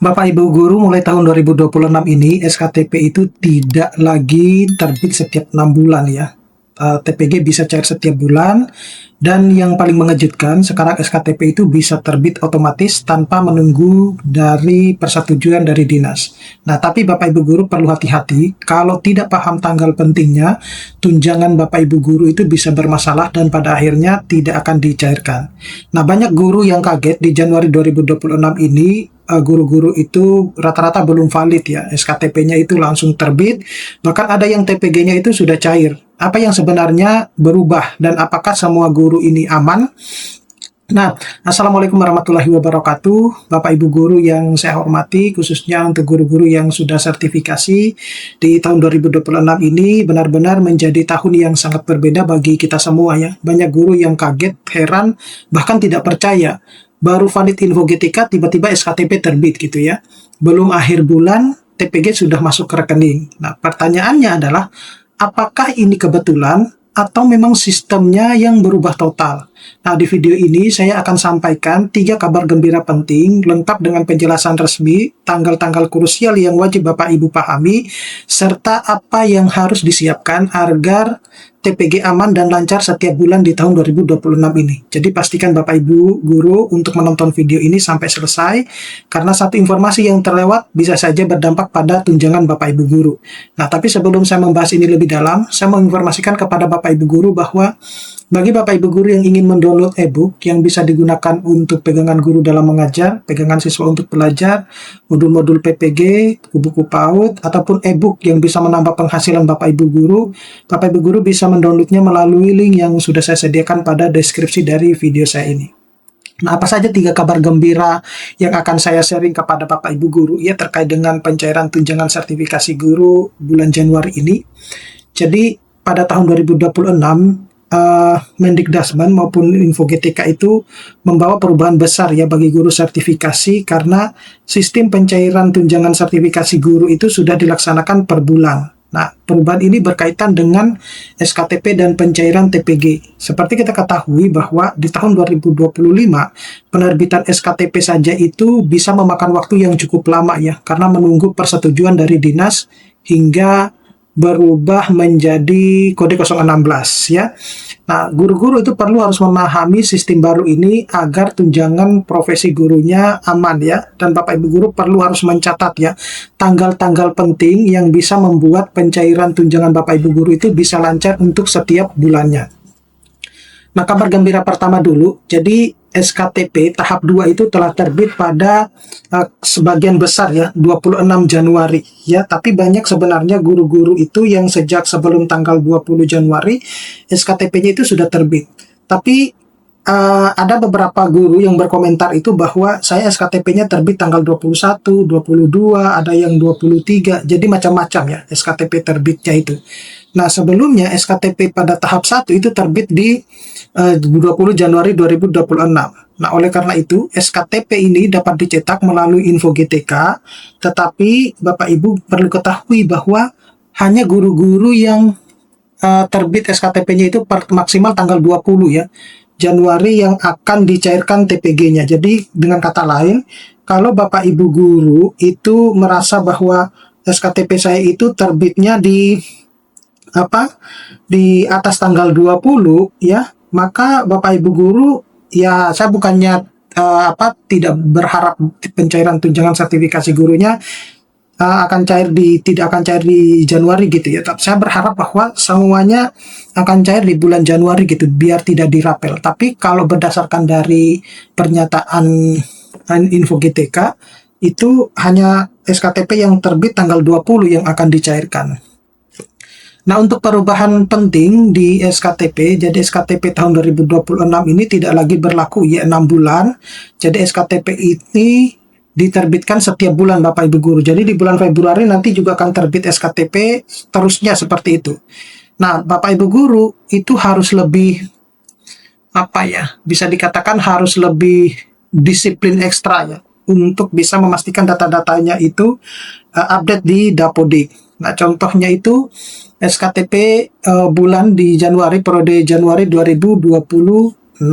Bapak Ibu guru, mulai tahun 2026 ini SKTP itu tidak lagi terbit setiap 6 bulan ya. TPG bisa cair setiap bulan, dan yang paling mengejutkan sekarang SKTP itu bisa terbit otomatis tanpa menunggu dari persetujuan dari dinas. Nah, tapi Bapak Ibu guru perlu hati-hati kalau tidak paham tanggal pentingnya, tunjangan Bapak Ibu guru itu bisa bermasalah dan pada akhirnya tidak akan dicairkan. Nah, banyak guru yang kaget di Januari 2026 ini, guru-guru itu rata-rata belum valid ya, SKTP-nya itu langsung terbit, bahkan ada yang TPG-nya itu sudah cair. Apa yang sebenarnya berubah dan apakah semua guru ini aman? Nah, Assalamualaikum warahmatullahi wabarakatuh, Bapak Ibu guru yang saya hormati, khususnya untuk guru-guru yang sudah sertifikasi di tahun 2026 ini benar-benar menjadi tahun yang sangat berbeda bagi kita semua ya. Banyak guru yang kaget, heran, bahkan tidak percaya. Baru valid info GTK, tiba-tiba SKTP terbit gitu ya. Belum akhir bulan, TPG sudah masuk ke rekening. Nah, pertanyaannya adalah, apakah ini kebetulan atau memang sistemnya yang berubah total? Nah, di video ini saya akan sampaikan 3 kabar gembira penting lengkap dengan penjelasan resmi, tanggal-tanggal krusial yang wajib Bapak Ibu pahami, serta apa yang harus disiapkan agar TPG aman dan lancar setiap bulan di tahun 2026 ini. Jadi pastikan Bapak Ibu guru untuk menonton video ini sampai selesai, karena satu informasi yang terlewat bisa saja berdampak pada tunjangan Bapak Ibu guru. Nah, tapi sebelum saya membahas ini lebih dalam, saya mau informasikan kepada Bapak Ibu guru bahwa bagi Bapak Ibu guru yang ingin mendownload e-book yang bisa digunakan untuk pegangan guru dalam mengajar, pegangan siswa untuk belajar, modul-modul PPG, buku-buku PAUD, ataupun e-book yang bisa menambah penghasilan Bapak Ibu guru bisa mendownloadnya melalui link yang sudah saya sediakan pada deskripsi dari video saya ini. Nah, apa saja 3 kabar gembira yang akan saya sharing kepada Bapak Ibu guru ya terkait dengan pencairan tunjangan sertifikasi guru bulan Januari ini. Jadi, pada tahun 2026, Mendikdasmen maupun Info GTK itu membawa perubahan besar ya bagi guru sertifikasi, karena sistem pencairan tunjangan sertifikasi guru itu sudah dilaksanakan per bulan. Nah, perubahan ini berkaitan dengan SKTP dan pencairan TPG. Seperti kita ketahui bahwa di tahun 2025, penerbitan SKTP saja itu bisa memakan waktu yang cukup lama ya, karena menunggu persetujuan dari dinas hingga berubah menjadi kode 016 ya. Nah, guru-guru itu perlu harus memahami sistem baru ini agar tunjangan profesi gurunya aman ya. Dan Bapak Ibu guru perlu harus mencatat ya tanggal-tanggal penting yang bisa membuat pencairan tunjangan Bapak Ibu guru itu bisa lancar untuk setiap bulannya. Nah, kabar gembira pertama dulu. Jadi SKTP tahap 2 itu telah terbit pada sebagian besar ya 26 Januari ya, tapi banyak sebenarnya guru-guru itu yang sejak sebelum tanggal 20 Januari SKTP-nya itu sudah terbit. Tapi ada beberapa guru yang berkomentar itu bahwa saya SKTP-nya terbit tanggal 21, 22, ada yang 23, jadi macam-macam ya SKTP terbitnya itu. Nah, sebelumnya SKTP pada tahap 1 itu terbit di 20 Januari 2026. Nah, oleh karena itu, SKTP ini dapat dicetak melalui Info GTK, tetapi Bapak Ibu perlu ketahui bahwa hanya guru-guru yang terbit SKTP-nya itu maksimal tanggal 20 ya, Januari yang akan dicairkan TPG-nya. Jadi, dengan kata lain, kalau Bapak Ibu guru itu merasa bahwa SKTP saya itu terbitnya di atas tanggal 20 ya, maka Bapak Ibu guru ya, saya bukannya tidak berharap pencairan tunjangan sertifikasi gurunya tidak akan cair di Januari gitu ya. Tapi saya berharap bahwa semuanya akan cair di bulan Januari gitu, biar tidak dirapel. Tapi kalau berdasarkan dari pernyataan Info GTK, itu hanya SKTP yang terbit tanggal 20 yang akan dicairkan. Nah, untuk perubahan penting di SKTP, jadi SKTP tahun 2026 ini tidak lagi berlaku ya 6 bulan. Jadi SKTP ini diterbitkan setiap bulan Bapak Ibu guru. Jadi di bulan Februari nanti juga akan terbit SKTP, terusnya seperti itu. Nah, Bapak Ibu guru itu harus lebih bisa dikatakan harus lebih disiplin ekstra ya untuk bisa memastikan data-datanya itu update di Dapodik. Nah, contohnya itu SKTP bulan di Januari, periode Januari 2026.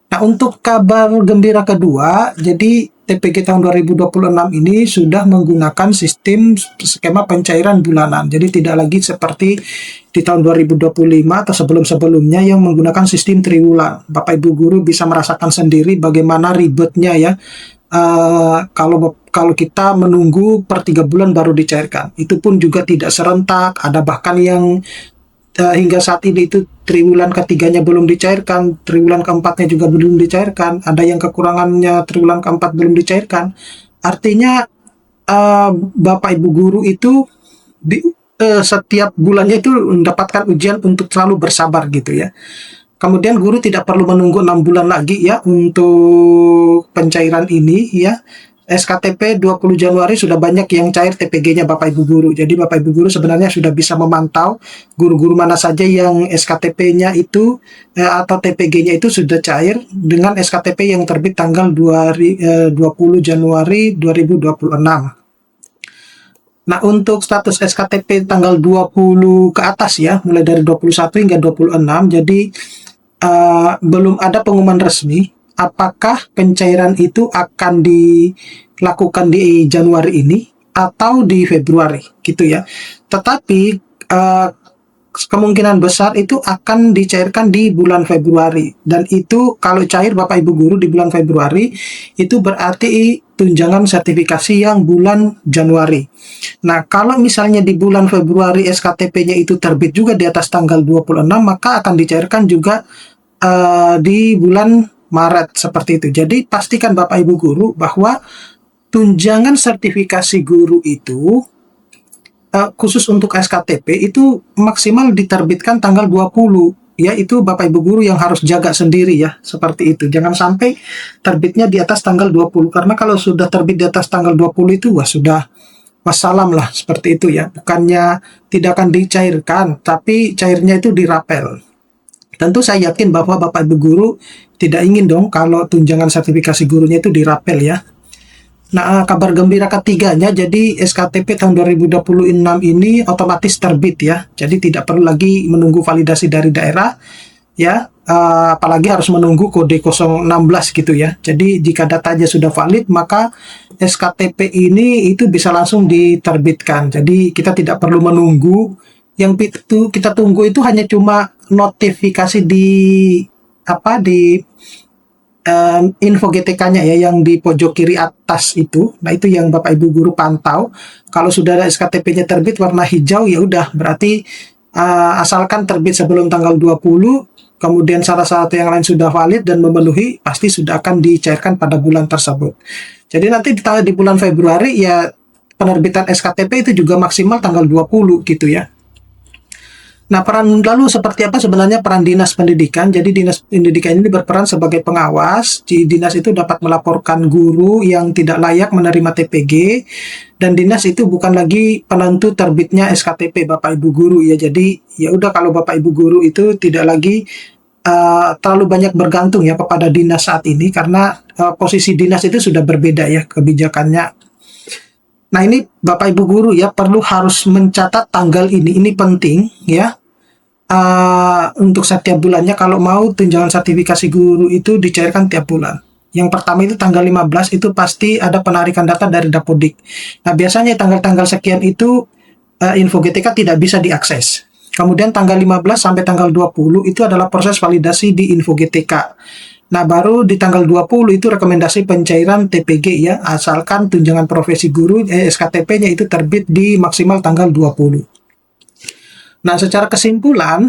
Nah, untuk kabar gembira kedua, jadi TPG tahun 2026 ini sudah menggunakan sistem skema pencairan bulanan. Jadi tidak lagi seperti di tahun 2025 atau sebelum-sebelumnya yang menggunakan sistem triwulan. Bapak Ibu guru bisa merasakan sendiri bagaimana ribetnya ya. Kalau kita menunggu per 3 bulan baru dicairkan, itu pun juga tidak serentak. Ada bahkan yang hingga saat ini itu triwulan ketiganya belum dicairkan, triwulan keempatnya juga belum dicairkan, ada yang kekurangannya triwulan keempat belum dicairkan. Artinya Bapak Ibu guru itu setiap bulannya itu mendapatkan ujian untuk selalu bersabar gitu ya. Kemudian guru tidak perlu menunggu 6 bulan lagi ya untuk pencairan ini ya. SKTP 20 Januari sudah banyak yang cair TPG-nya Bapak Ibu guru. Jadi Bapak Ibu guru sebenarnya sudah bisa memantau guru-guru mana saja yang SKTP-nya itu atau TPG-nya itu sudah cair dengan SKTP yang terbit tanggal 20 Januari 2026. Nah, untuk status SKTP tanggal 20 ke atas ya, mulai dari 21 hingga 26, jadi belum ada pengumuman resmi apakah pencairan itu akan dilakukan di Januari ini atau di Februari gitu ya. Tetapi kemungkinan besar itu akan dicairkan di bulan Februari, dan itu kalau cair Bapak Ibu guru di bulan Februari itu berarti tunjangan sertifikasi yang bulan Januari. Nah, kalau misalnya di bulan Februari SKTP-nya itu terbit juga di atas tanggal 26, maka akan dicairkan juga di bulan Maret seperti itu. Jadi pastikan Bapak Ibu guru bahwa tunjangan sertifikasi guru itu khusus untuk SKTP itu maksimal diterbitkan tanggal 20. Ya, itu Bapak Ibu guru yang harus jaga sendiri ya, seperti itu. Jangan sampai terbitnya di atas tanggal 20, karena kalau sudah terbit di atas tanggal 20 itu wah sudah wassalam lah, seperti itu ya. Bukannya tidak akan dicairkan, tapi cairnya itu dirapel. Tentu saya yakin bahwa Bapak Ibu guru tidak ingin dong kalau tunjangan sertifikasi gurunya itu dirapel ya. Nah, kabar gembira ketiganya, jadi SKTP tahun 2026 ini otomatis terbit ya. Jadi tidak perlu lagi menunggu validasi dari daerah ya, apalagi harus menunggu kode 016 gitu ya. Jadi jika datanya sudah valid, maka SKTP ini itu bisa langsung diterbitkan. Jadi kita tidak perlu menunggu. Yang itu kita tunggu itu hanya cuma notifikasi di info GTK-nya ya, yang di pojok kiri atas itu. Nah, itu yang Bapak Ibu guru pantau. Kalau sudah ada SKTP-nya terbit warna hijau, ya udah berarti asalkan terbit sebelum tanggal 20, kemudian syarat-syarat yang lain sudah valid dan memenuhi, pasti sudah akan dicairkan pada bulan tersebut. Jadi nanti di bulan Februari ya penerbitan SKTP itu juga maksimal tanggal 20 gitu ya. Nah, lalu seperti apa sebenarnya peran Dinas Pendidikan? Jadi Dinas Pendidikan ini berperan sebagai pengawas. Dinas itu dapat melaporkan guru yang tidak layak menerima TPG, dan Dinas itu bukan lagi penentu terbitnya SKTP Bapak Ibu guru ya. Jadi ya udah, kalau Bapak Ibu guru itu tidak lagi terlalu banyak bergantung ya kepada Dinas saat ini, karena posisi Dinas itu sudah berbeda ya kebijakannya. Nah, ini Bapak Ibu guru ya perlu harus mencatat tanggal ini penting ya. Untuk setiap bulannya kalau mau tunjangan sertifikasi guru itu dicairkan tiap bulan. Yang pertama itu tanggal 15 itu pasti ada penarikan data dari Dapodik. Nah, biasanya tanggal-tanggal sekian itu info GTK tidak bisa diakses. Kemudian tanggal 15 sampai tanggal 20 itu adalah proses validasi di info GTK. Nah, baru di tanggal 20 itu rekomendasi pencairan TPG ya, asalkan tunjangan profesi guru SKTP-nya itu terbit di maksimal tanggal 20. Nah, secara kesimpulan,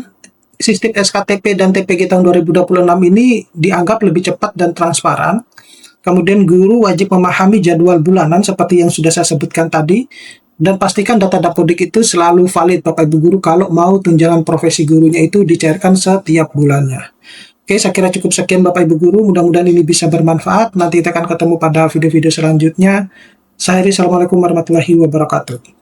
sistem SKTP dan TPG tahun 2026 ini dianggap lebih cepat dan transparan. Kemudian guru wajib memahami jadwal bulanan seperti yang sudah saya sebutkan tadi, dan pastikan data Dapodik itu selalu valid Bapak Ibu guru kalau mau tunjangan profesi gurunya itu dicairkan setiap bulannya. Oke, saya kira cukup sekian Bapak Ibu guru, mudah-mudahan ini bisa bermanfaat. Nanti kita akan ketemu pada video-video selanjutnya. Saya Assalamualaikum warahmatullahi wabarakatuh.